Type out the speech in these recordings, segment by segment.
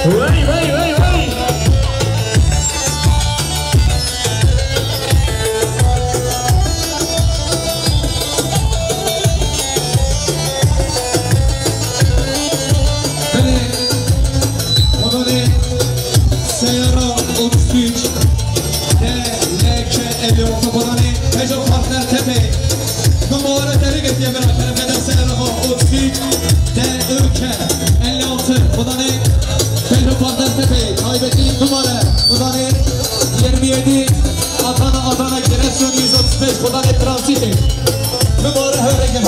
وي وي وي وي سيارة أوتوفيج لك اليوم تبراني هجو خاطر تبي نمارة درجة يا بنا كلام قدر سيارة أوتوفيج اوكا اليوم تبراني هجو خاطر تبي هاي بكي نمارة تبراني يرميدي أطانا جرسون يزود سبيش تبراني ترانسيتي نمارة هرقم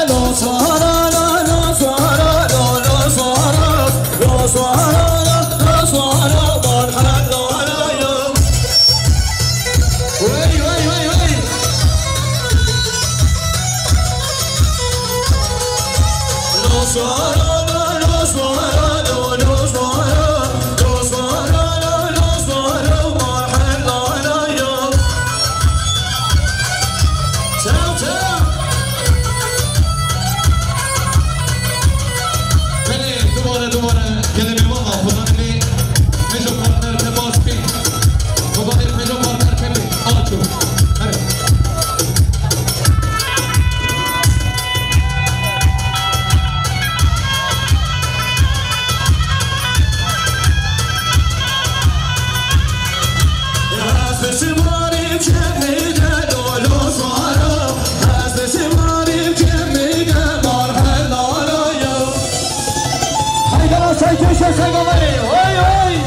لا سهرة لا سهرة لا سهرة لا سهرة لا سهرة مرحلة لا يوم وي وي وي وي لا سهرة لا سهرة لا سهرة لا سهرة لا سهرة مرحلة لا يوم تاو تاو دوباره گله میوان خودان می میجو پارتنر تماس پی خودان میجو پارتنر پی آچو هره از سیماری که میگه دولو سوارا از سیماری که میگه مرحله لایا هیدر سایکش سگامه وای وای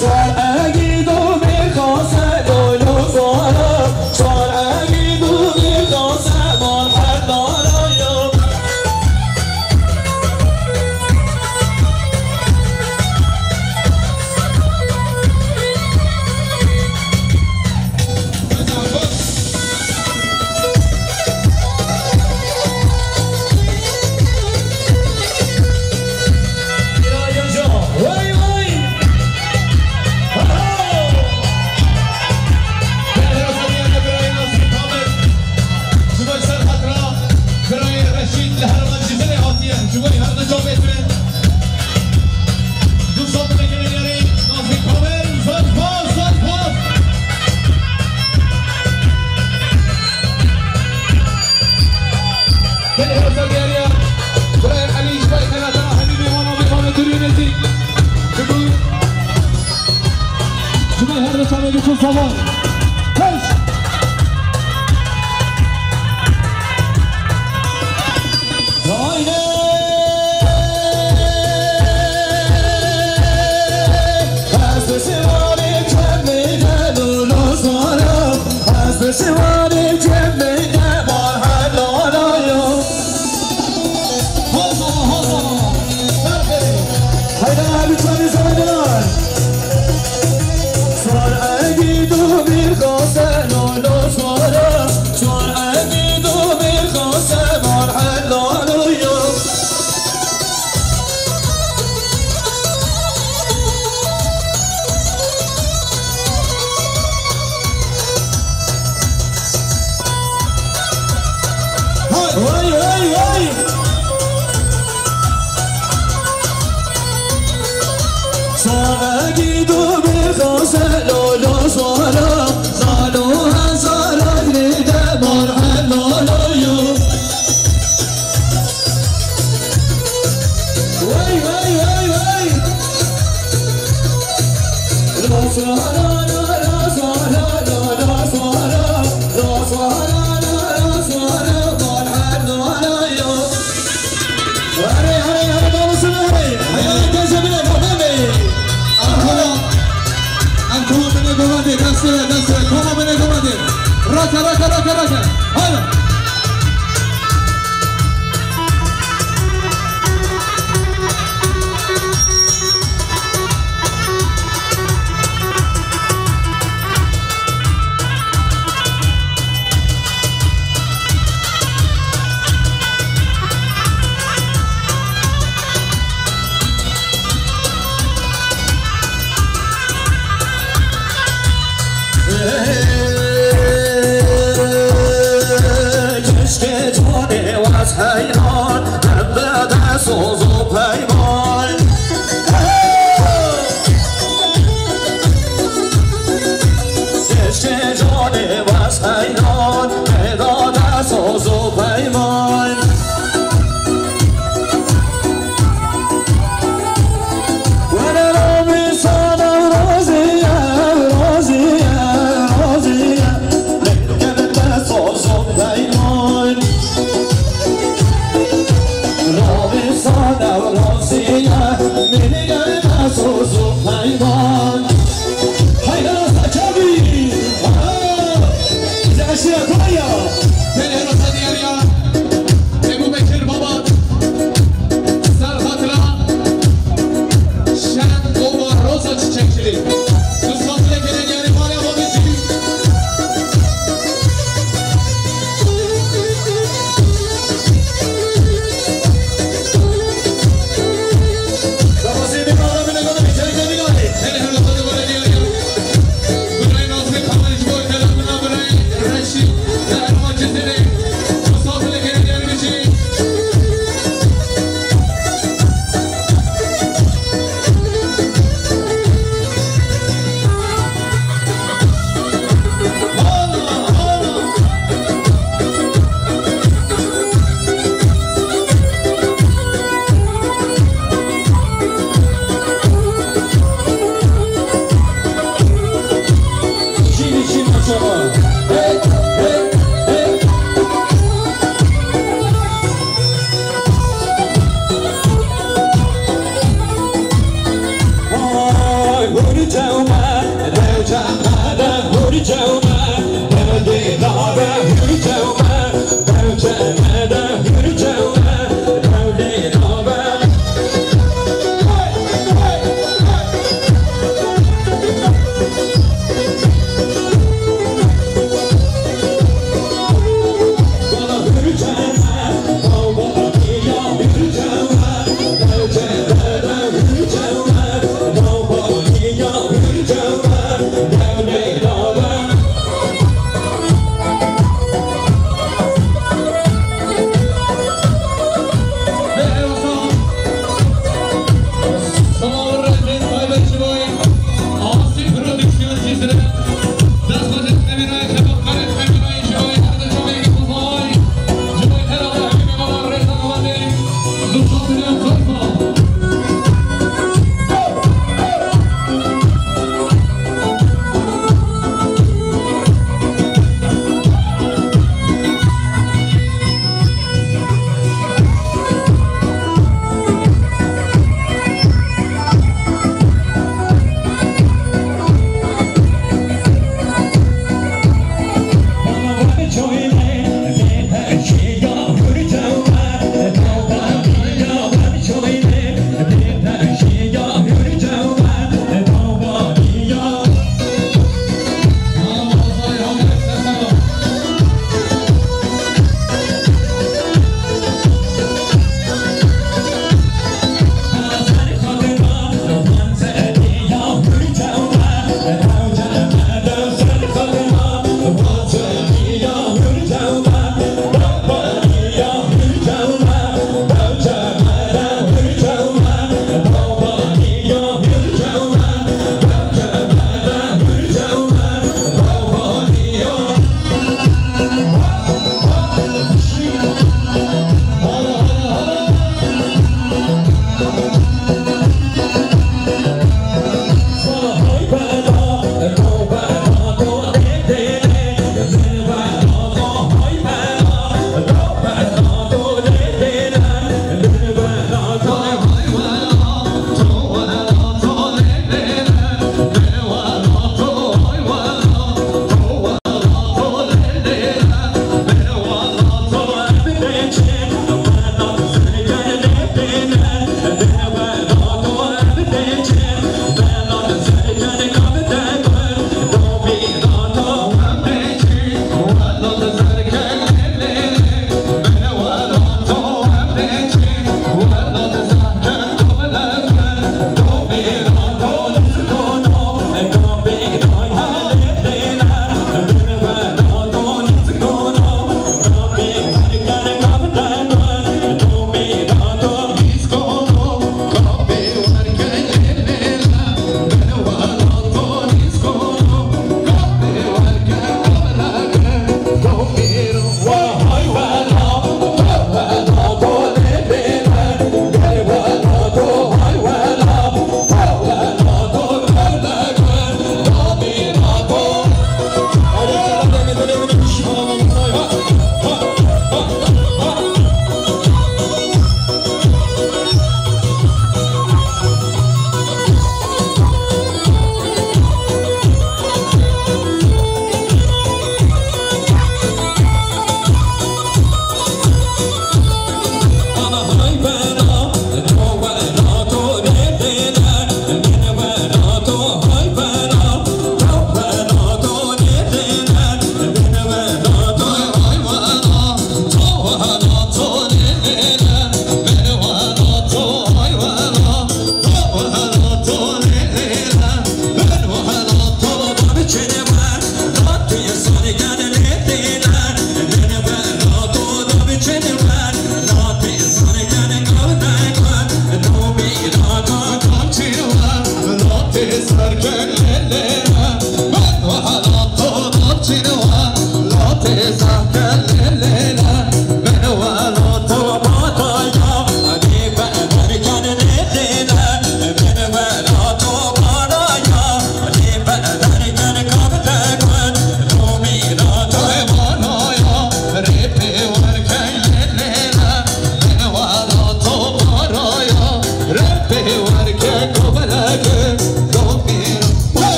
سوار اگیدو میخواسته دولو سوارا سوار اگیدو میخواسته مرحله لایا I'm cool. و پیمان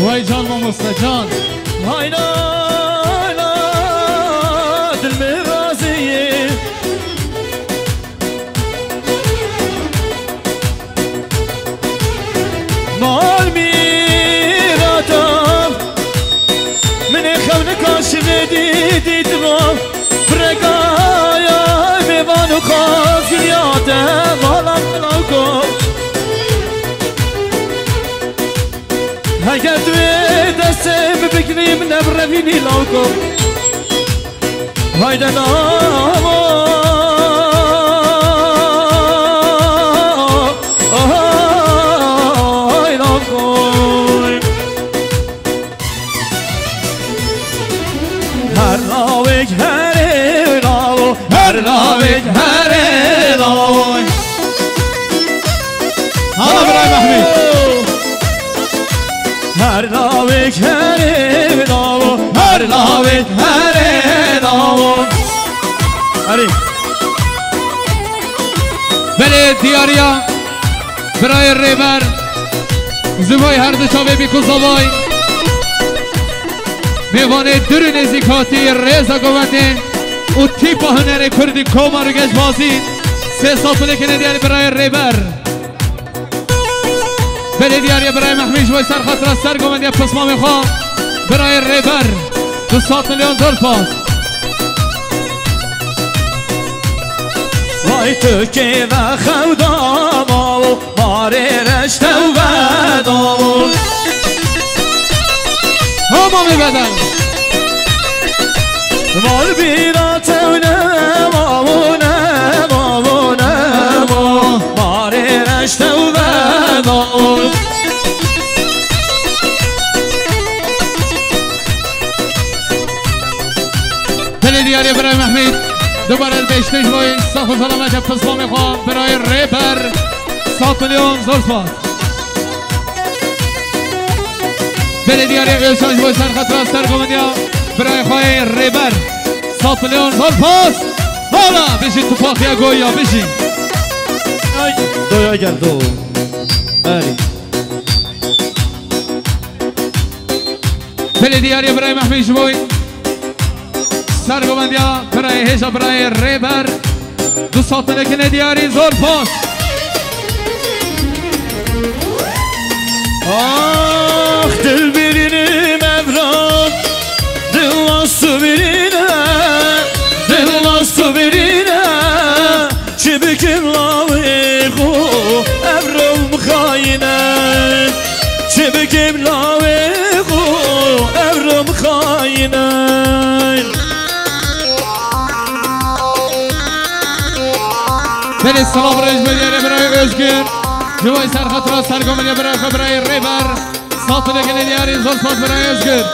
وای جان ما مستجان های لا لا دل می راضیه مال میراتم من خون کاش دیدید ما برگایا میوان و خواست یادم مالم نکن اگر توی دستم بگیریم نبروینی لاکو هایده نامو های لاکو هر لاوک هر لاو هر لاوک هر لاو حالا برای محمید هر لاوک هر لاو هر لاوک هر لاو علی بله دیاریا برای ریبر زبای هر دو چاوه بیکو زبای میوانه در نزیکاتی ریزا گوانده او تیپ هنر کردی کومار و گشت بازی 3 سال کنه دیاری برای ریبر بله دیاری برای محمیش بای سر خاطر سر گوانده پسما میخواه برای ریبر 200 میلیون دلار وای تو که و خودم و ماره رشته و بدم هما میبدن مال بیرات و نمامونه ماره رشته و بدم بله دیاری برای محمید دوباره بهشتش بای صاف و سلامت پسما میخوام برای ریپر 100 میلیون زلفات بله دیاری ایشانش بای سر خطر از سرگومندیا برای خواه ریپر 100 میلیون زلفات حالا بشید تو پاخی گویا بشید دویا گردو بله بله دیاری برای محمید بای سرگومندیا برای هیچا برای ریبر 200 میلیون دیاری زلفات آخ دل برینم افراد دل ناستو برینم دل ناستو برینم چه بکن لاویقو افرام خاینم چه بکن لاویقو افرام خاینم بله سلام رئیس بدیاره برای özgür جوای سرخط را سرگاملی برای ریبر صوت لكن دياري زلفات برای ازگر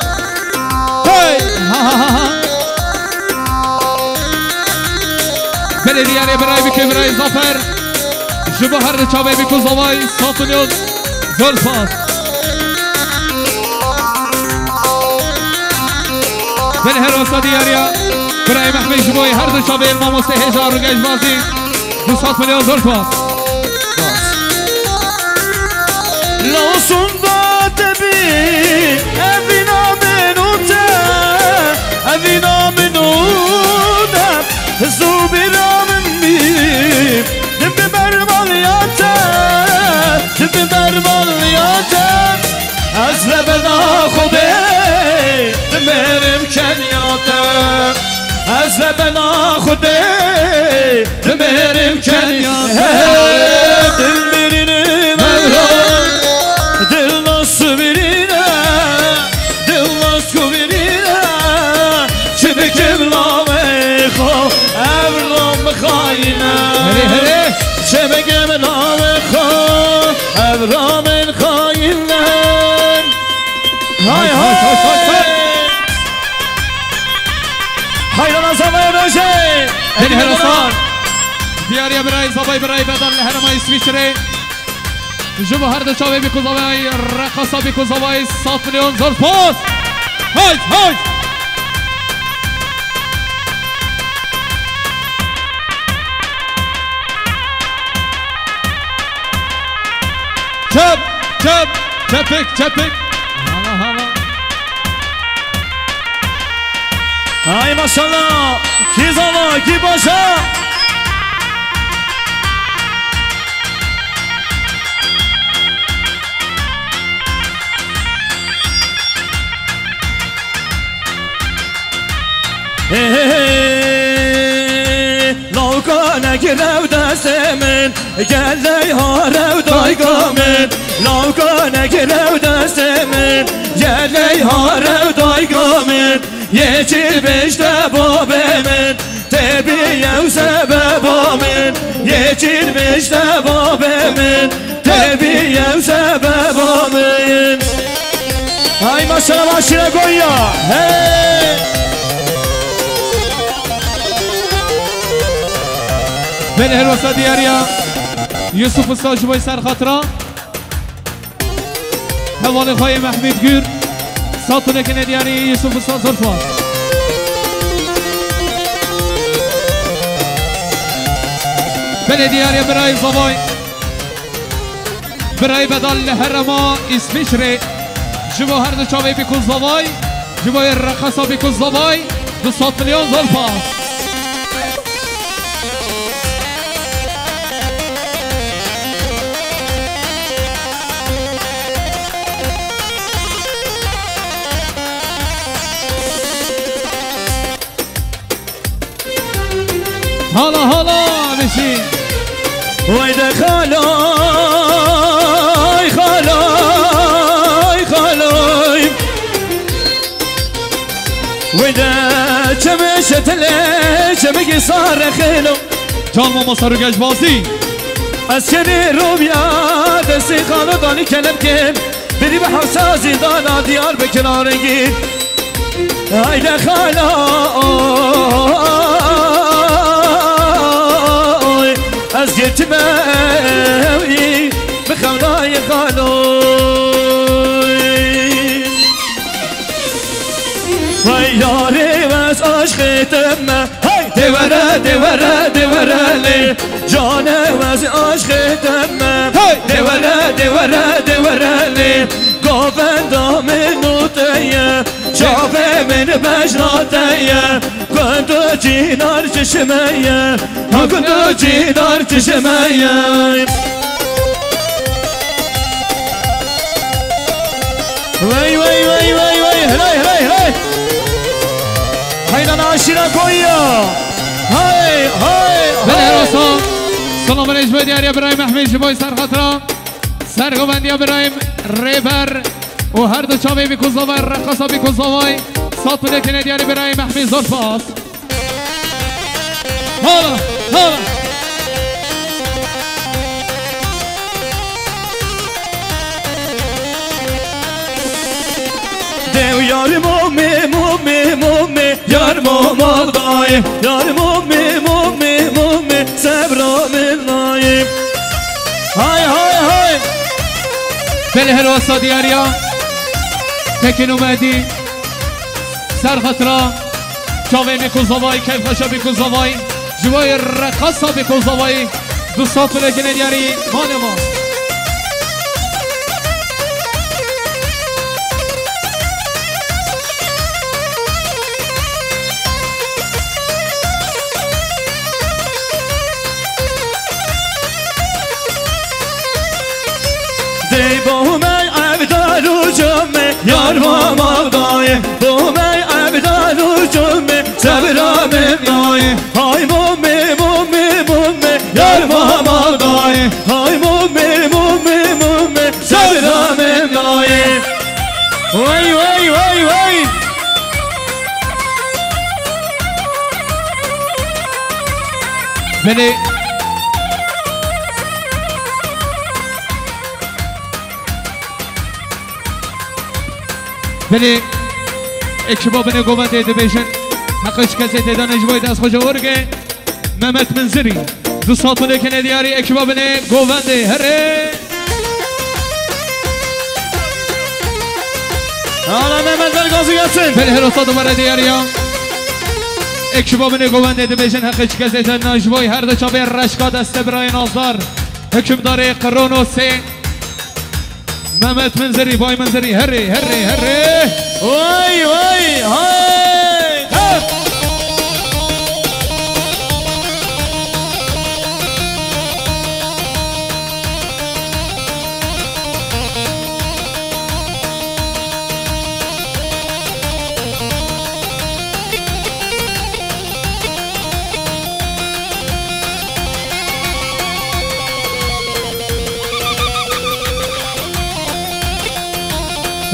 هی ها ها ها بله دیاری برای بکی برای زفر جبو هر چاوه بکو زوای صوت لیون زلفات بله هر وسط دیاریا برای محمد جبوی هر دو چاوه الماموسته هجار رو گشت بازی 200 میلیون زلفات لوسون باتبی اوینا منوته اوینا منوته زوبی رامن بی دم برمالیاته دم برمالیاته از لبنا خوبه دمرم کنیاته از لبنا خوبه دمرم کنیاته دل برینه مهران دل ناسو برینه دل ناسو برینه چه بکم لامه خو اولام بخواینه چه بکم لامه خو اولام بخواینه های های حیران از همه باشه بله هرسان دیاری برای زبای برای بدن لحرمای سویچره جبو هر دو چاوه بکو زبای رقصا بکو زبای 100 میلیون زلفات های های چپ چپ چپک چپک هلا هلا های ماشالله کی زما کی باشه لوکا نگرو دست من گلی ها رو دایگا من لوکا نگرو دست من گلی ها رو دایگا من یه چی بشته باب من تبیم سبب من یه چی بشته باب من تبیم سبب من های ماشالله ماشینه گویا بله هر وسط دیاریا یوسف استاد جبای سر خاطره حواله خواهی محمید گور ساتونه کنه دیاری یوسف استاد زرفان بله دیاریا برای زبای برای بدال لحرما اسمش ره جبا هر دو چاوه بکن زبای جبای رقصا بکن زبای 200 میلیون زلفان هلا هلا بشین ويدا خالاي خالاي خالاي ويدا چمشت لي چمگی صار خیلو جان ماما سارو گشت بازی از کنی روبیا دستی خالو دانی کلم کن بری به حوصا زیدانا دیار به کنارنگی ويدا خالاي از گرتمایی بخونای خالوی وی یاری از عشق تمه دوره دوره دوره لی جانه از عشق تمه دوره دوره دوره لی گوبندا منو تیه چاپه من بجناتیه گندو جینار چشمه گندو جینار چشمه وی وی وی وی وی هلی هلی هلی هینا ناشیرا کویا های های بله راسا سلام علیکم دیاری ابراهیم محمید جبای سرخطرا سرگوبندی ابراهیم ریبر و هر دو چاوه بی کزاوی رقصا بی کزاوی سات بده کنه دیاری ابراهیم محمید زرفاس هالا هالا دیو یار مومی مومی مومی یار موما دایم یار مومی مومی مومی صبرام دایم های های های بله هروسا دیاریا تکین اومدی سر خطرا چاوه میکوزاوای کیف خشا بیکوزاوای جوای رقصا بیکوزاوای دوستات لگنه دیاری مال ما دی بومی عبدالو جمعه یار ماما دایم بومی عبدالو جمعه صبرام دایم های مومی مومی مومی یار ماما دایم های مومی مومی مومی صبرام دایم وای وای وای وای بله بله اکشبا بنه گوبند ایدبیشن حقش کسی تیدان اجبای دست خوش ارگه ممت منزری دوستات ملکن دیاری اکشبا بنه گوبند هره حالا ممت برگازی گسن بله هر دوباره دیاری ها اکشبا بنه گوبند ایدبیشن حقش کسی تیدان اجبای هر دو چابه رشکا دست برای نازدار حکم داره قرون و سه ممت منزری بای منزری هره هره هره وای وای های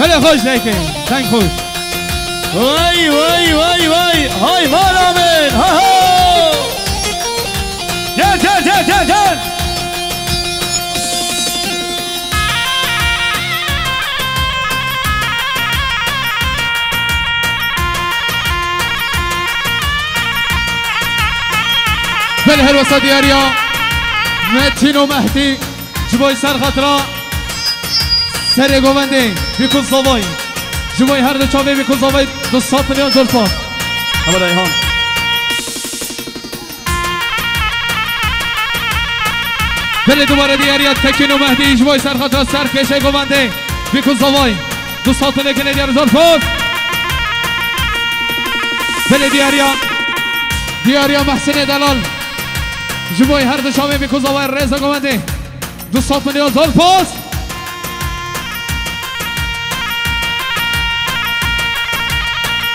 بله خوش دیگه تنگ خوش وای وای وای وای های مالامن ها ها گل گل گل گل گل بله هلوسا دیاریا متین و مهدی جبای سر خطرا سر گوونده بیکن زاوای جبای هر دو چاوه بیکن زاوای 200 میلیون زلفا اما ریحان بله دوباره دیاریا تکین و مهدی جبای سر خطرا سر کشه گوونده بیکن زاوای 200 میلیون دیار زلفا بله دیاریا محسن دلال جبای هر دو چاوه بیکن زاوای رزا گوونده 200 میلیون زلفا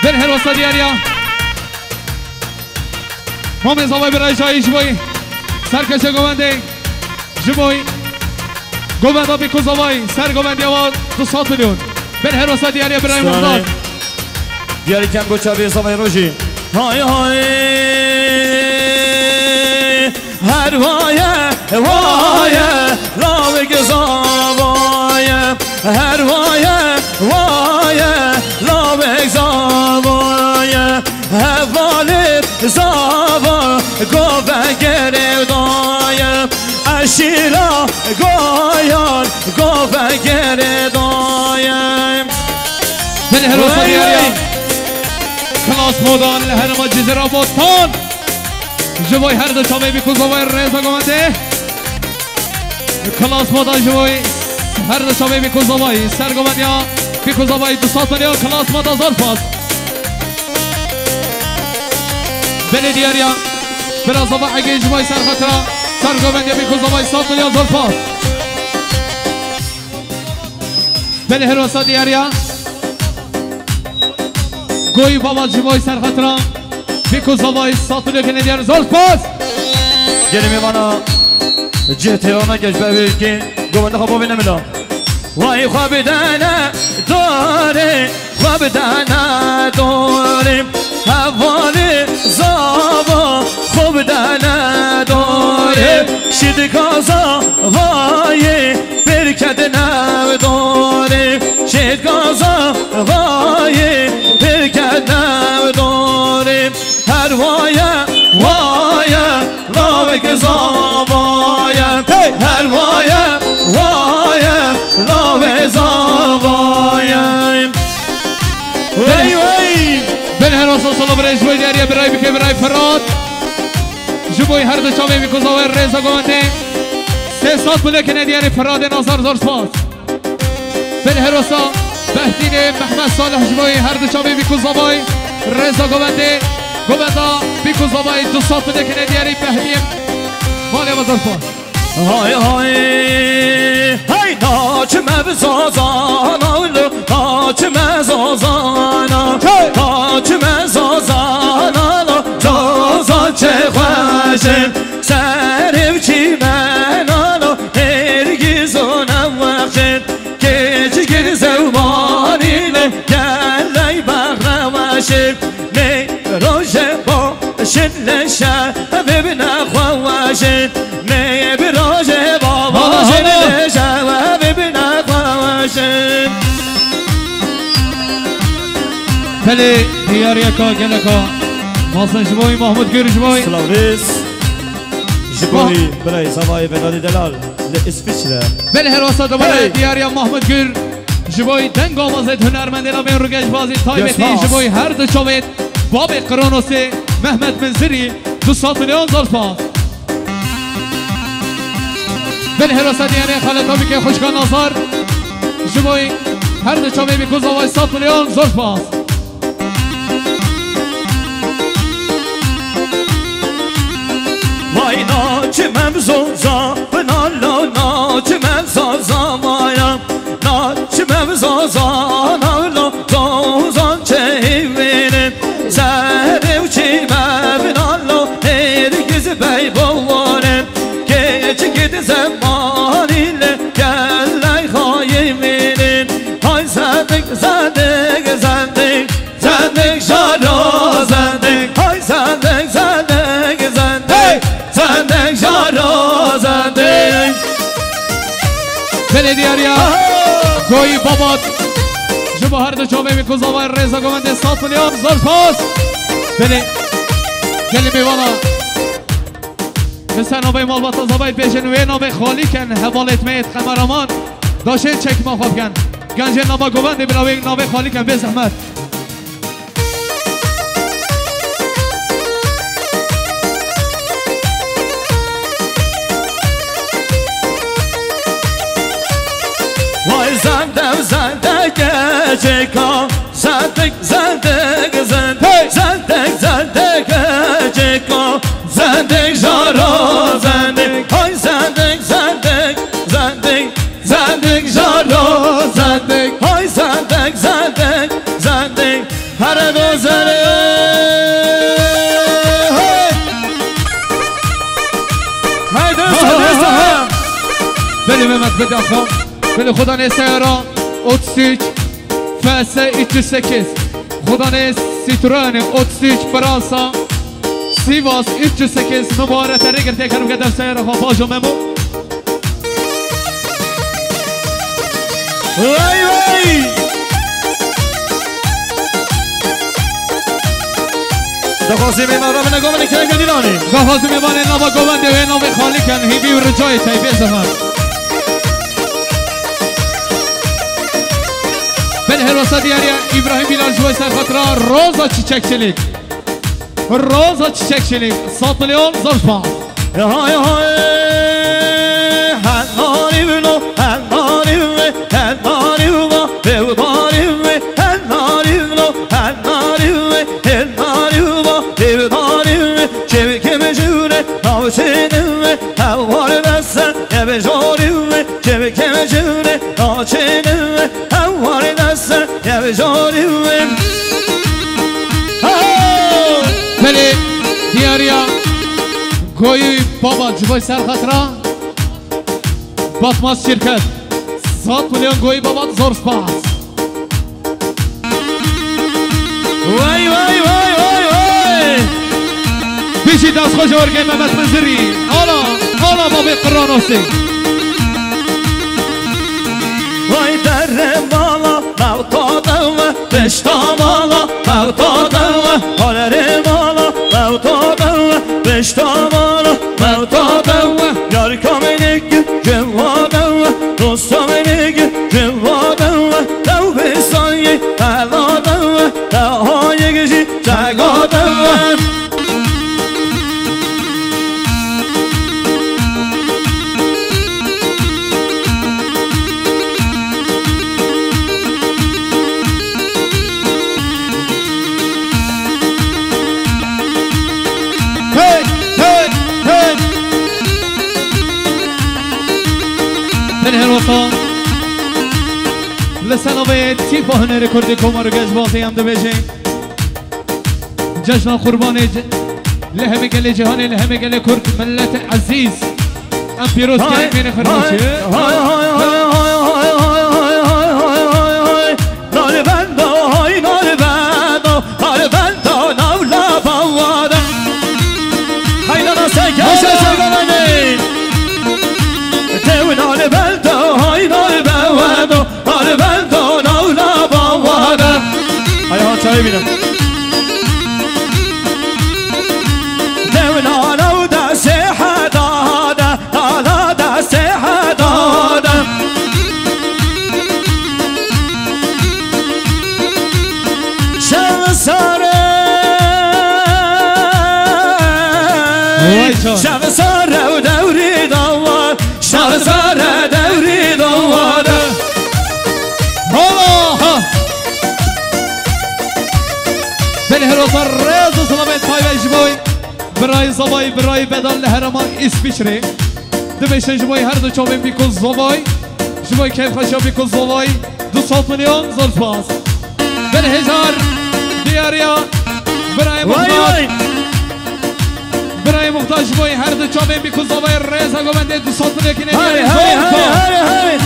بله هلوسا دیاریا مامی زاوای برای جایی جبای سرکشه گوونده جبای گوونده بیکن زاوای سر گوونده آواز 200 میلیون بله هلوسا دیاریا برای مقدار دیاری کم گوچا بی زاوای روشی های های هر وایه وایه لاوگ زاوایه هر وایه وایه لاوگ زاوایه حوالت زاوا گوه گردایه اشیرا گویان گوه گردایه بله هلوسا دیاریا کلاس مودان لحرما جزیره بستان جوای هر دو چاوه بیکن زاوای رزا گوونده کلاس مودان جوای هر دو چاوه بیکن زاوای سر گوونده ها بیکن زاوای 200 میلیون کلاس مودان زلفاست بله دیاریا برا زاوای اگه جوای سر خطرا سر گوونده بیکن زاوای 100 میلیون زلفاست بله هروسا دیاریا گوی بابا جوای سر خطرا بیکن زاوای 100 میلیون دیار زلفاست گلی میوانا جهتیانا گش ببیرکین گوانده خواب بینمیلا وای خواب دانه داره خواب دانه داره حوالی زابا خوب دانه داره شید کازا وای برکد نو داره شید کازا وای که زاوایم هر وایم وایم لاو زاوایم وی وی بله هر واسه سالا برای جوی دیاری برای بکه برای فراد جبوی هر دو چاوی بی کزاوی ریزا گوانده 3 ساعت بوده که ندیاری فراد نازار زار سپاس بله هر واسه بهدین محمد صالح جبوی هر دو چاوی بی کزاوی ریزا گوانده گوانده بی کزاوی 2 ساعت بوده که ندیاری بهدین مالی و زار سپاس های های های ناچ مبزازان آلو ناچ مزازان ناچ مزازان آلو زازان چه خوشم سرم چی من آلو هرگز و نوخشن که چگر زمانیله گلی بغروشن نه روژه باشن لشه ببینه خوشن نه براجه بابا شنه شوه ببینه خوشن بله دیاری اکا گلکا ماسن جبوی محمود گیر جبوی سلاوریس جبوی برای زوای ونادی دلال لاسفیچره بله حراسات بله دیاری محمود گیر جبوی دنگ آمازد هنرمندی را بین رو گشت بازی تایبتی جبوی هر دو چوبید باب قرانوسی محمد منزری 200 میلیون زلفاس بله حراسات یعنی خالد آبی که خوشگان ناظر جبوی هر دو چوبی بی کزاوی 100 میلیون زلفاس وای ناچ ممزوزا بنالا ناچ ممزوزا وایم ناچ ممزوزا نالا زوزان چه وینم سرم چی مبنالا هرگز بی بوانم که چکت زمانیله گلی خواهی وینم های زندگ زندگ زندگ زندگ شارا زندگ های زندگ زندگ زندگ زندگ شارا زندگ بله دیاریا گوی بابات جبو هر دو چوبه می کزاوی ریزا گوانده 100 میلیون زلفاس بله گلی میوانا مثل نوبه مالباتا زباید بیشن وی نوبه خالی کن حوالت میت خمرامان داشتین چک ما خواب کن گنجه نوبه گوانده بلاوی نوبه خالی کن به زحمت وای زندگ زندگ چکا زندگ زندگ زندگ زندگ زندگ چکا زندگ جارا زندگ های زندگ زندگ زندگ زندگ جارا زندگ های زندگ زندگ زندگ هر گذره های دوست بله محمد بده آخام بله خدا نسیارا 33 فاسه 38 خدا نسیتران 33 فرانسا سیواس 38 مبارک تریگر تکرم که در سیارا خواه باجو ممو وای وای دخواستی میمارا من نگاه من کنگ دیرانی گفازی میبانه نوا گوانده و نوا خالی کن هیوی و رجای تایبه زمان بله حراسه دیاری ابراهیم بیلال جوی سرخطرا روزا چیچک چلیک روزا چیچک چلیک 100 میلیون زلفا های های هنانی بلو هنانی بلو هنانی بلو بودانی بلو هنانی بلو هنانی بلو هنانی بلو بودانی بلو چه که مجوره ناچه نمه هوار دستن یه جوری بلو چه که مجوره ناچه نمه هوار دستن یه جوری بلو بله دیاریا گوی بابا جوی سرخطرا باتماس شرکت 100 میلیون گوی بابا زور سپاس وای وای وای وای وای بیشی دست خوش ورگه محمد منزری حالا بابی قرانوسی وای در مالا موتادم بشتا مالا موتادم حالر مالا موتادم بشتا مالا موتادم های گشی تگادم من الوطن لسلامه تیپ هنر کردی کمارو گزباتی هم دبیجین جشن قربانی لهم گل جهانی لهم گل کرد ملت عزیز ام پیروز کرمین خرموشی نال بندو های نال بندو نال بندو نولا باوادم hayda nasıl geçe sevgileni Tev nal bendo hay nal bendo nal bendo navla bavada Hay ha çayı binem Tev nal da sehada da sehada Şansare Şansare o devri davar Şansare devri davar Allah Beni her otar rezu salamet paylaş boy برای زوای برای بدل هرمان اسپیچری دمیشن جوای هر دو چوبیم بیکن زوای جوای کیف خشاب بیکن زوای 200 میلیون زور سپاس بن هزار دیاریا برای محتاج برای محتاج جوای هر دو چوبیم بیکن زوای رزا گوبنده 200 میلیون کنه دیاری زور سپاس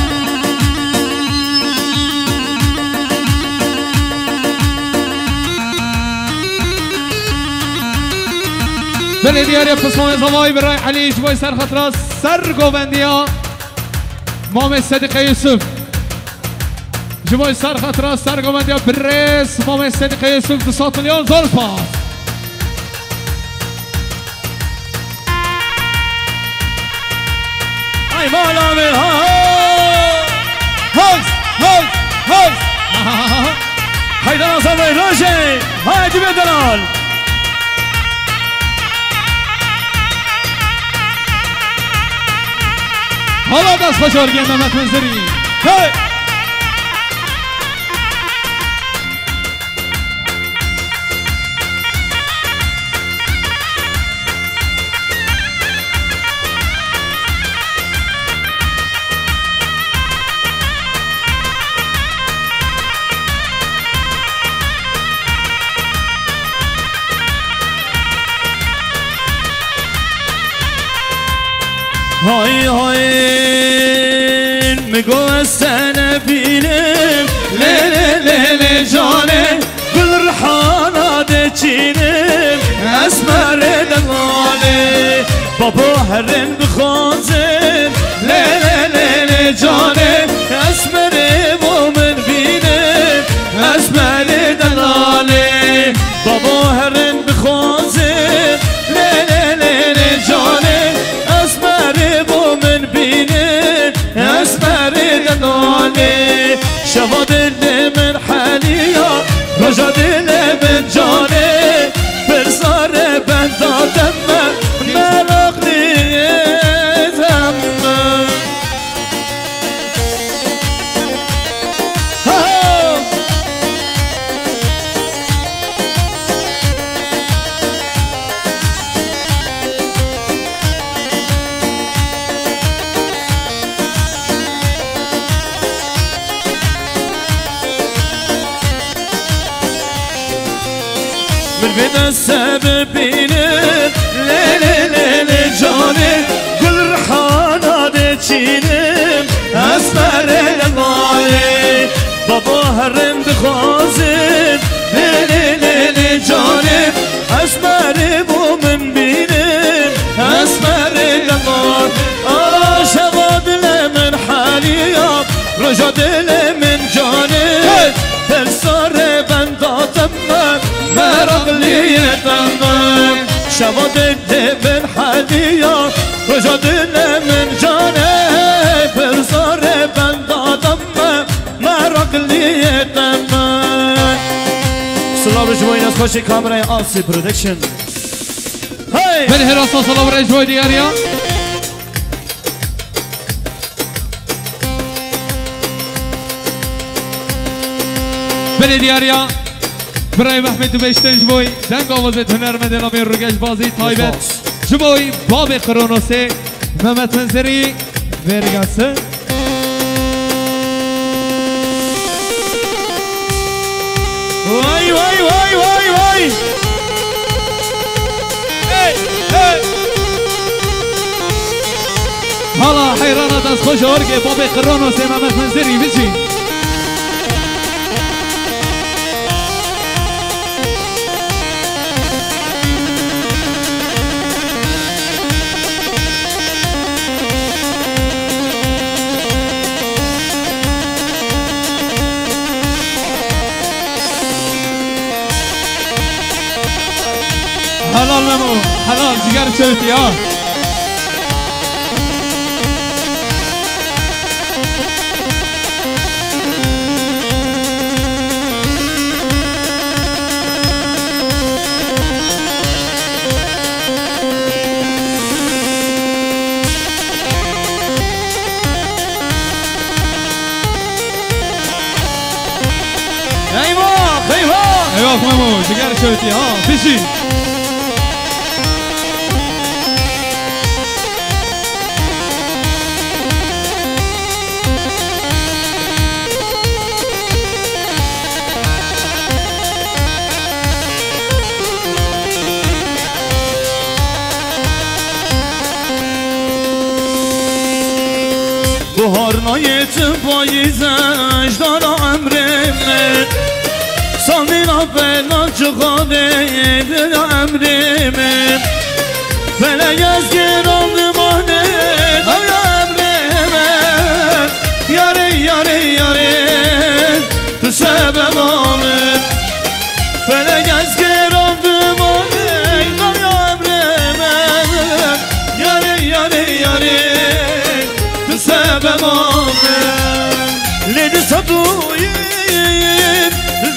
بله دیاری پسمان زوای برای علی جوای سر خطرات سر گوبندیا مام صدیق یوسف جوای سر خطرات سر گوبندیا برس مام صدیق یوسف 200 میلیون زور پاس ای مالا می هاز hayda nasıl mi roşe haydi bedelal حالا دست خوشار گیم محمد منظری هی Hay hay میگو سنه بینم لی جانه گل رحانا دچینم اسمر دمانه بابا هرم بخوازم لی جانه اسمر مومن بینم اسمر دمانه بابا هرم بخوازم لی جانه اسمر دنانه شما دل من حالیا رجا دل من جانه برزار بندادم مراق نیزم من سببينه ليلي جاني كل رحانا دچينم اسمر لغالي بابا هرم بخوازم ليلي جاني اسمر مومن بينم اسمر لغالي شباب من حاليا رجا دل من جاني تلسار بنداتم مرقليتم شبا دل من حاليا رجا دل من جاني برزار بنداتم مرقليتم سلام شما این از خوش کامرای آسی پرودکشن هی بله حراسا سلام رجوع دیگریا بله دیگریا برای محمد دوشتن جبوی دنگ آوازت هنرمند نامی روگش بازی تایبت جبوی باب قرونوسه محمد منظری ورگسه وای وای وای وای وای هی هی حالا حیرانت از خوش ارگه باب قرونوسه محمد منظری بچی حلال نمو حلال جگر چوتی ها ایوه مامو جگر چوتی ها بشی بهار نایت پاییزش دار امرمه سامینا بلا چخانه دل امرمه فلک از گرام نمانه دار امرمه یاره یاره یاره تو سبب آمد فلک از گرام نمانه دار امرمه یاره یاره یاره سببامه لیدی ساتویم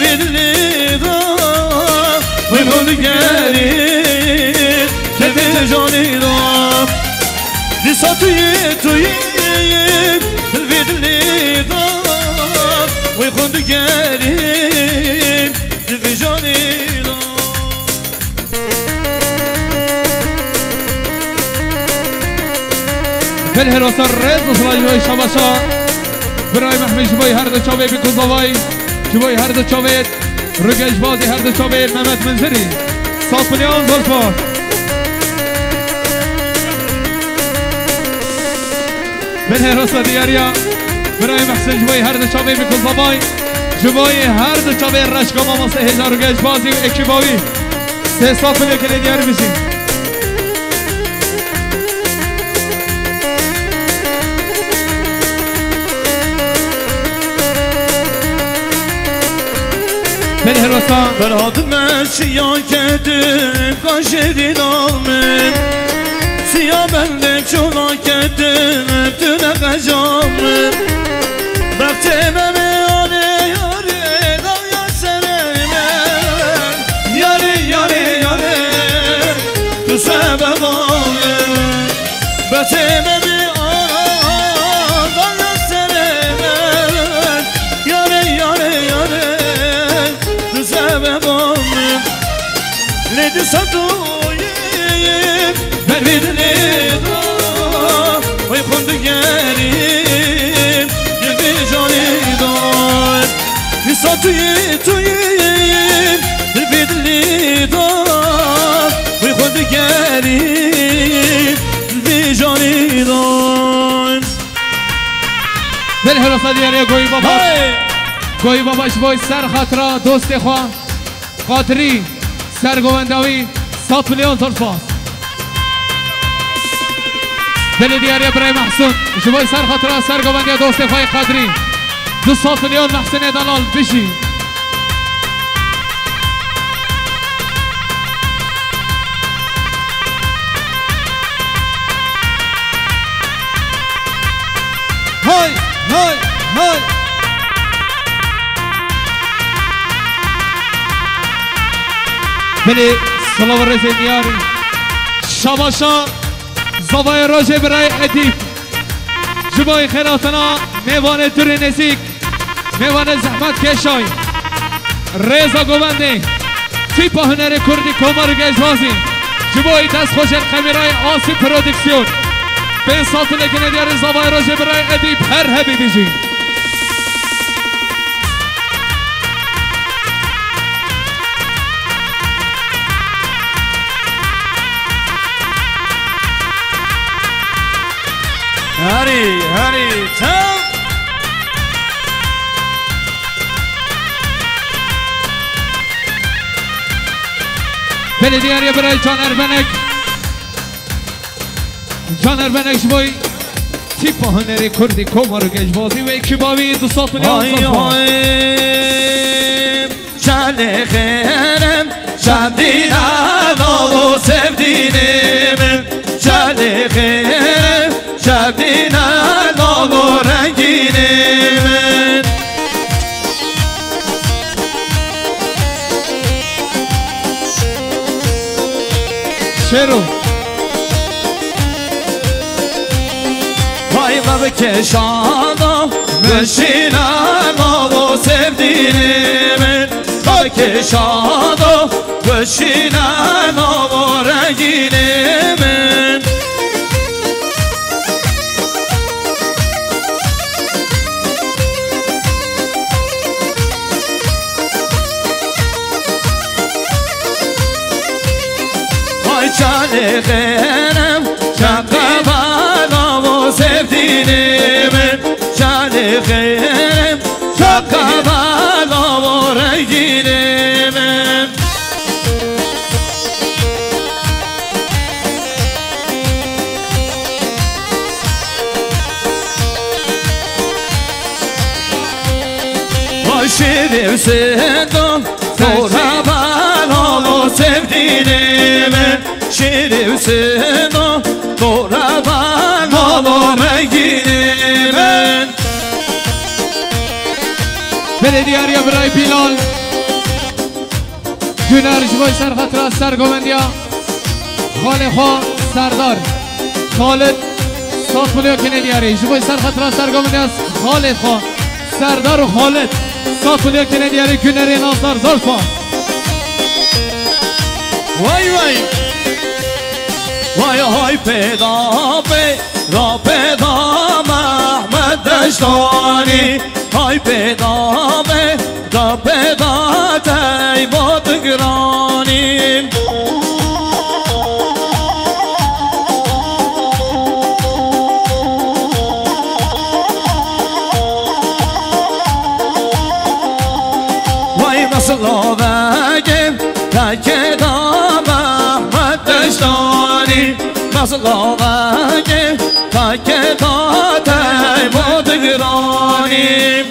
ویدلیدا ویمون گرید که به جانی دام دی ساتویم ویدلیدا ویخون گرید که به جانی دام بل حراسا رز وصلاجوی شباشا برای محمد جبوی هر دو چاوی بکوزاوی جبوی هر دو چاوی رگش بازی هر دو چاوی محمد منظری ساپلیان زلفار بل حراسا دیاریا برای محسن جبوی هر دو چاوی بکوزاوی جبوی هر دو چاوی رشکا ماما سه هزار رگش بازی و اکیباوی سه ساپلی که دیار بشیم بله حراسا فرهاد مشیا کردم کاشیدی نامم سیاه بنده چولا کردم تو نقجامم رفتم آره یاره دایا سرمه یاره یاره یاره تو سببامم رفتم لیدی ساتویم ویدلیدا ویخون گریم که به جانی دام دی ساتویم ویدلیدا ویخون گریم به جانی دام بله حراسا دیاره گوی بابا گوی باباش بای سر خاطرا دوست خواه خاطری سرگونداوی 100 میلیون زلفاس بله دیاری برای محسن شبای سر خاطرا سرگوندی دوست خواه قدری 200 میلیون محسن دلال بشی های های های بله سلام رزه دیاری شباشا زبای روژه برای ادیب جبای خیراتنا میوان دور نزیک میوان زحمت کشای رزا گوبنده تیپ هنر کردی کمار گشوازی جبای دست خوش الخمیرای آسی پرودکسیون به ساعت لکنه دیاری زبای روژه برای ادیب هر هبی بیجی هری هری تم بله دیاری برای جان اربنک شبای تیپ هنر کردی کمار گشوازی و کبابی 211 چل خیرم شبدینم و سفدینم چل خیرم شبدینم و رنگینم شروع وای بکشانم بشینم و سفدینم بکشانم بشینم و رنگینم وای چاله خیرم شقبانم و سفدینم چاله خیرم شقبانم و رنگینم وای شیرم سندم قربانم و سفدینم شیرم سندم قربانم و رنگینم بله دیاری برای بیلال جونر جبای سرخطر سرگومندیا خال خواه سردار خالد سات ملیو کنه دیاری جبای سرخطر سرگومندیا خالد خواه سردار و خالد سات ملیو کنه دیاری جونر ناصر زرفا وای وای وای های پیدا را پیدا محمد دشتانی های پیدا را پیدا تیبات گرانی وای مسلا بگم تکدا محمد دشتانی مسلا بگم تکدا تیبات گرانی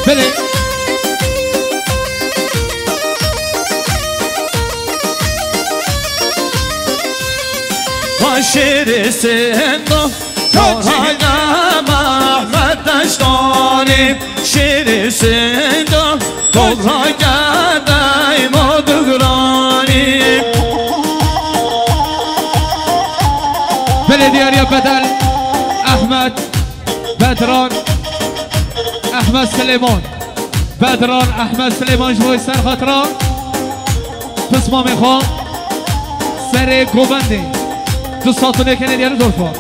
بله و شیر سندم تورانم محمد دشتانی شیر سندم تورانم مدگرانی بله دیاری بدل احمد بدران احمد سلیمان بدران احمد سلیمان جوی سر خاطران پسما میخوام سر گوبنده 201 کنه دیاری دولفا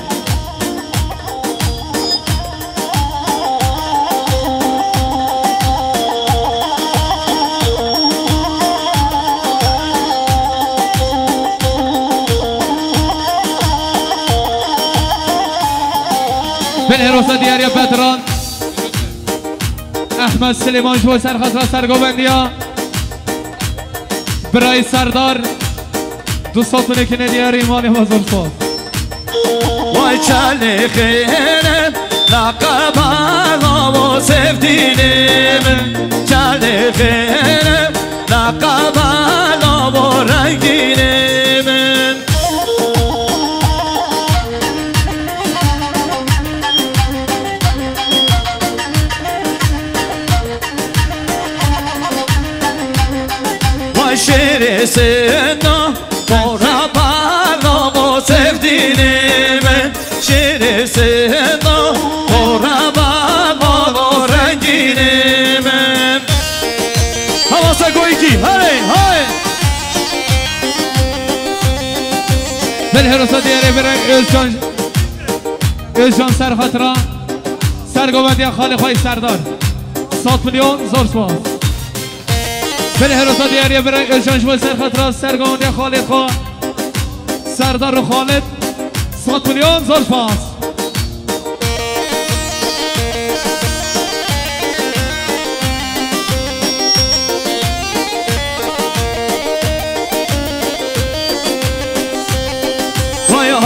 بله روزا دیاری بدران احمد سلیمان جوی سر خاطران سرگوبندیا برای سردار 201 کنه دیاری ایمان وزرفا وای چل خیرم لقبانم و سفدینم چل خیرم لقبانم و رنگینم های شیر سنا بارا برنامو سفدین من شیر سنا بارا برنامو رنگین من حواسا گویی کی های های بالحراسة ديالي برای الجان سر خطرة سرگوبندی خالی خواهی سردار 100 میلیون زور سپاس بالحراسة ديالي برای الجان شوی سر خطرة سرگوبندی خالی خواه سردار و خالد 100 میلیون زور سپاس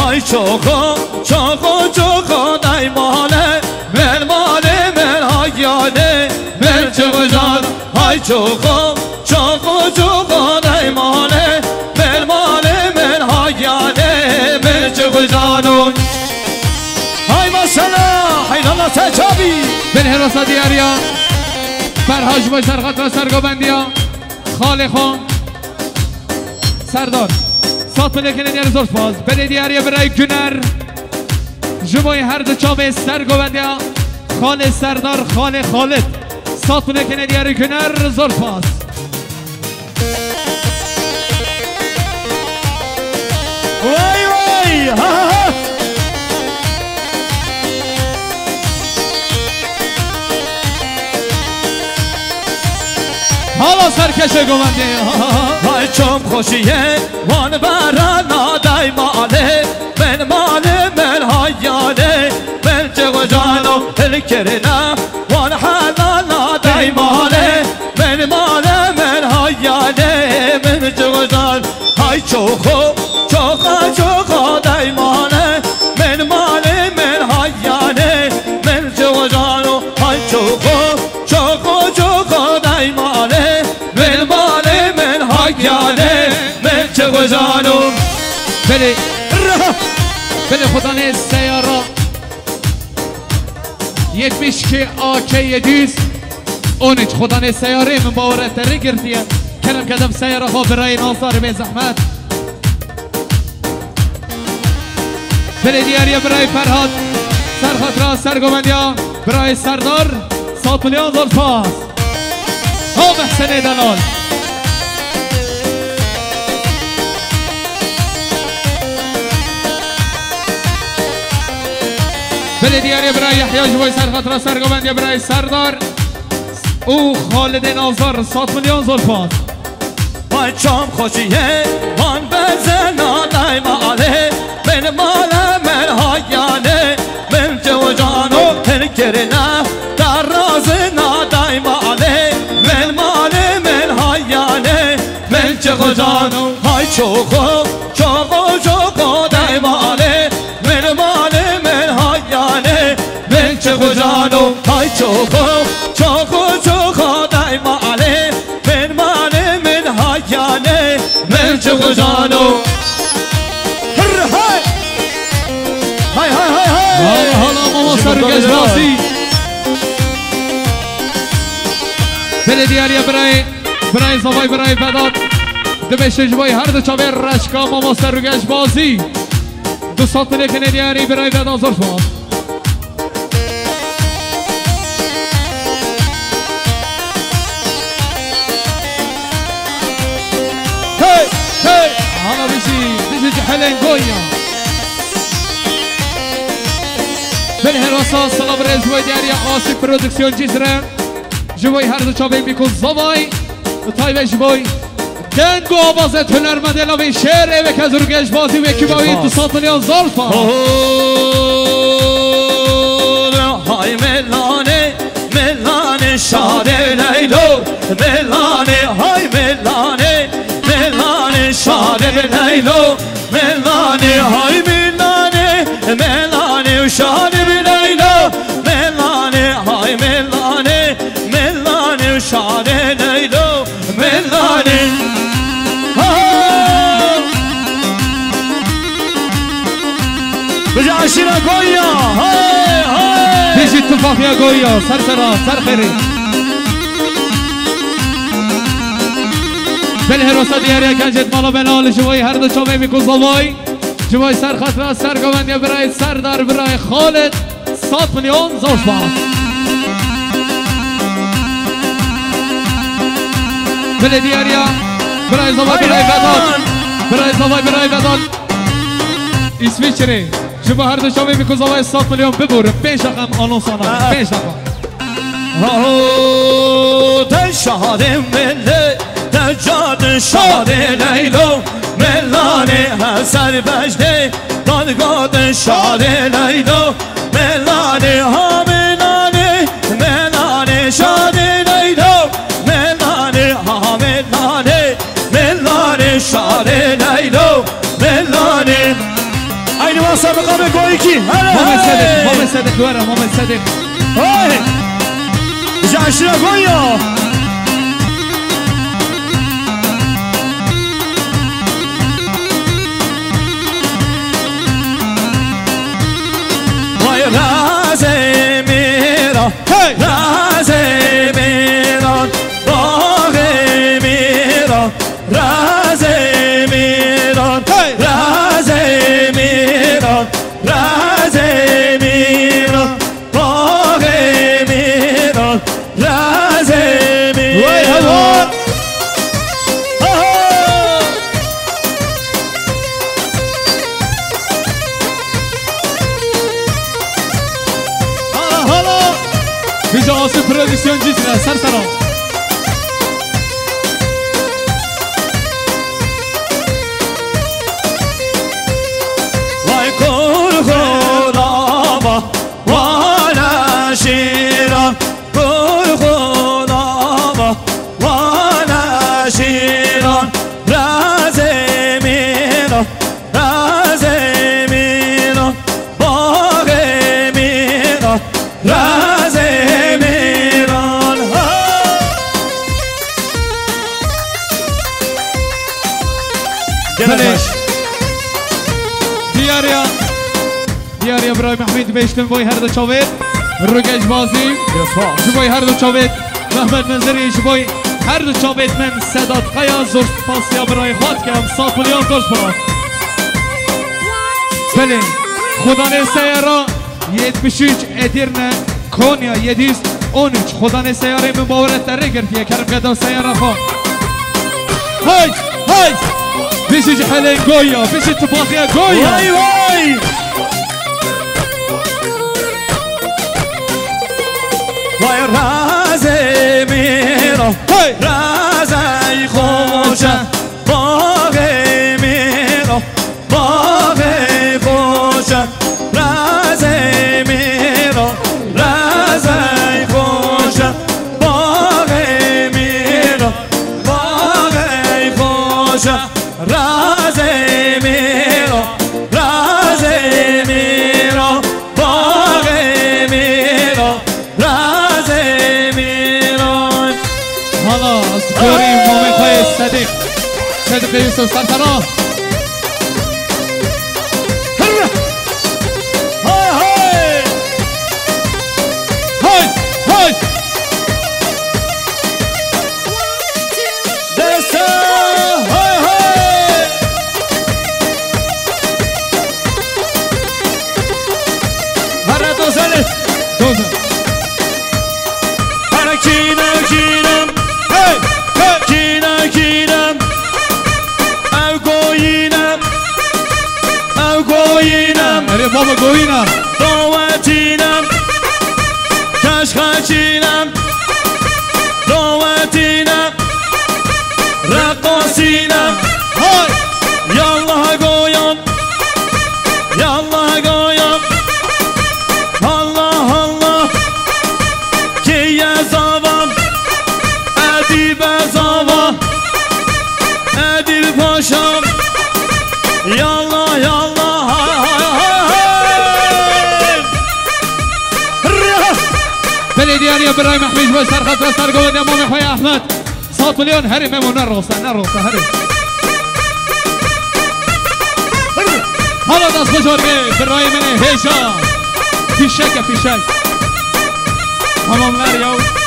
های چوکو چوکو چوکو دای ماله من ماله من هایاله من چوکو جان های چوکو چوکو چوکو دای ماله من ماله من هایاله من چوکو جانون های ماشالله حین الله سجابی بالحراسة ديالي فرهاج باش سرخطرة سرگوبندی خالی خان سردار 100 میلیون دیار زور سپاس بده دیاری برای گنر جمعی هر دو چاوه سرگوبندی خال سردار خال خالد 100 میلیون دیاری گنر زور سپاس وای وای ها ها حالا سرکش گوبندی های چوم خوشیه وان برا نادای ماله من ماله من هایاله من چگو جانو الکرنا وان حالا نادای ماله من ماله من هایاله من چگو جان های چوخو چوخا چوخا دای ماله من ماله من هایاله من چگو جانو های چوخو چوخو چوخا دای ماله من ماله من هایاله من چگو جانو بله بله خدا نه سیارا یک میشکی آکی دوست اونج خدا نه سیاره من باورت تره گردیه کنم کدم سیاره ها برای ناصار به زحمت بله دیاری برای فرهاد سرخطرة سرگوبندی برای سردار 100 میلیون زور سپاس ها محسن دلال بله دیاری برای یحیی جوی سرخطرة سرگوبندی برای سردار او خالد ناظر 100 میلیون زور سپاس وای چام خوشیه وان بزنا دای ماله من ماله من هایاله من جو جانو تنکرنا در رازنا دای ماله من ماله من هایاله من جو جانو های چوخو چوخو چوخو دای ماله من ماله من هایاله من جو جانو های چوخو چوخو چوخو دای ماله من ماله من هایاله من جو جانو های های های های حالا ماما سرگش باسی بله دیاری برای زوای برای بداد دمشق جوای هر دو چاوه رشکا ماما سرگش باسی 200 میلیون دیاری برای بداد زور سپاس هی هی حالا بیشی جحلین گویا بالحراسة سلام رئيس ودياريا قاسم برودكسيون جزرة جوي هردو چاوه میکن زوای تایوه جوی دنگو آوازت هنرمنده لاوی شعر و کزرگش بازی و اکیباوی 200 میلیون زور سپاس های ملانه ملانه شاره لیلو ملانه های ملانه ملانه شاره لیلو ملانه های ملانه ملانه شاره لیلو ملانه های ملانه ملانه شاره لیلو ملانه بجا عشیرا گویا های های بیشی اتفاق یا گویا سر خیری بله حراسة دیاری کنجد مالا بنال جوای هر دو چاوه میکن زوای جوای سر خطره سرگوندی برای سردار برای خالد 100 میلیون زوش باز بله دیاریا برای زوای برای بدان برای زوای برای بدان اسمی چره جوای هر دو چاوه میکن زوای 100 میلیون ببوره 5 رقم آنونسانا 5 رقم شاد مله دجاد شاد لیلو ملانه حسر بجده دادگاد شاد لیلو ملانه ها ملانه ملانه شاد لیلو ملانه ها ملانه ملانه شاد لیلو ملانه اینو ما سابقا بگویی کی محمد صدق دوره محمد صدق جاشرا گویا وای راز میرا راز میرا باغ میرا راز میرا راز میرا راز میرا باغ میرا راز میرا Bija Asım Prodüksiyon cisne Sarsara Vay kurhulama Vana şiran Kurhulama Vana şiran Razemira Razemira Bağemira Razemiran بله دیاریا برای محمد بیشتن بای هر دو چاوید رگج بازی جبای هر دو چاوید محمد منظری جبای هر دو چاوید من صداد قیا زرست پاسیا برای خود که هم 100 میلیون درست برای بله خدانه سیارا 73 ادیرنه کونیا 713 خدانه سیاره مباورت در گرفیه کرم قدم سیاره خواه های های بیشی جحلین گویا بیشی تفاقیه گویا وای وای وای رازمیرا رازای خوشه باغ میرا باغ خوشه رازمیرا رازای خوشه باغ میرا باغ خوشه رازمیرا رازمیرا باغ میرا رازمیرا حالا از گوری مومن های صدق یوسف سرطرا های های بابا گوینم دعوتینم کشخچینم دعوتینم رقاصینم های یالله گویم یالله گویم الله الله کی زاوام ادیب زاوام ادیب پاشام یالله یالله بله دیاریا برای محمیش باید سرخط و سرگوند امام خوی احمد 100 میلیون هری ممون نروسه هری حالا دست بزرگه برای من هیشا فیشک تماملر یو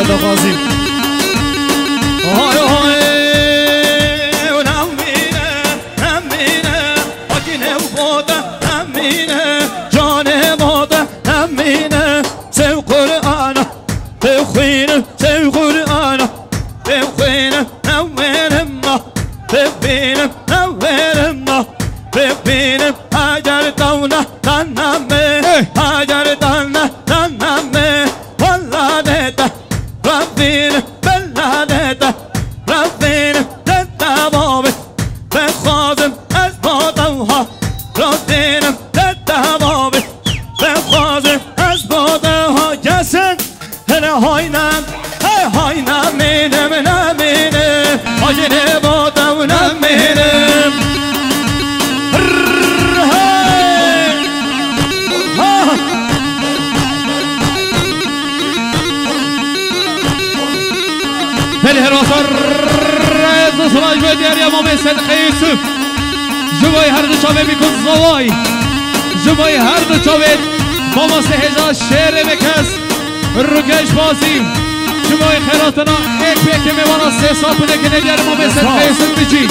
محمد غازی های های نمینه نمینه آگینه و باده نمینه جان باده نمینه سو قرآن بخوینه سو قرآن بخوینه نوینه ما ببینه نوینه ما ببینه اگر دونه دنمه اگر دونه دنمه ولادته ربینه بلادته ربینه دتبابه بخوازم از بادوها ربینه دتبابه بخوازم از بادوها جسد هنه هاینم هاینم مینم نمینم آجنه بادو نمینم بالحراسة الرئيس سراج بديار يا مامي صدق يوسف جوای هر دو چاوه بیکن زوای جوای هر دو چاوه ماما سهجا شعر بکس رگش بازی جوای خیراتنا ایک پیک میوانا 3 سال بوده که ندیار مامي صدق یوسف بچی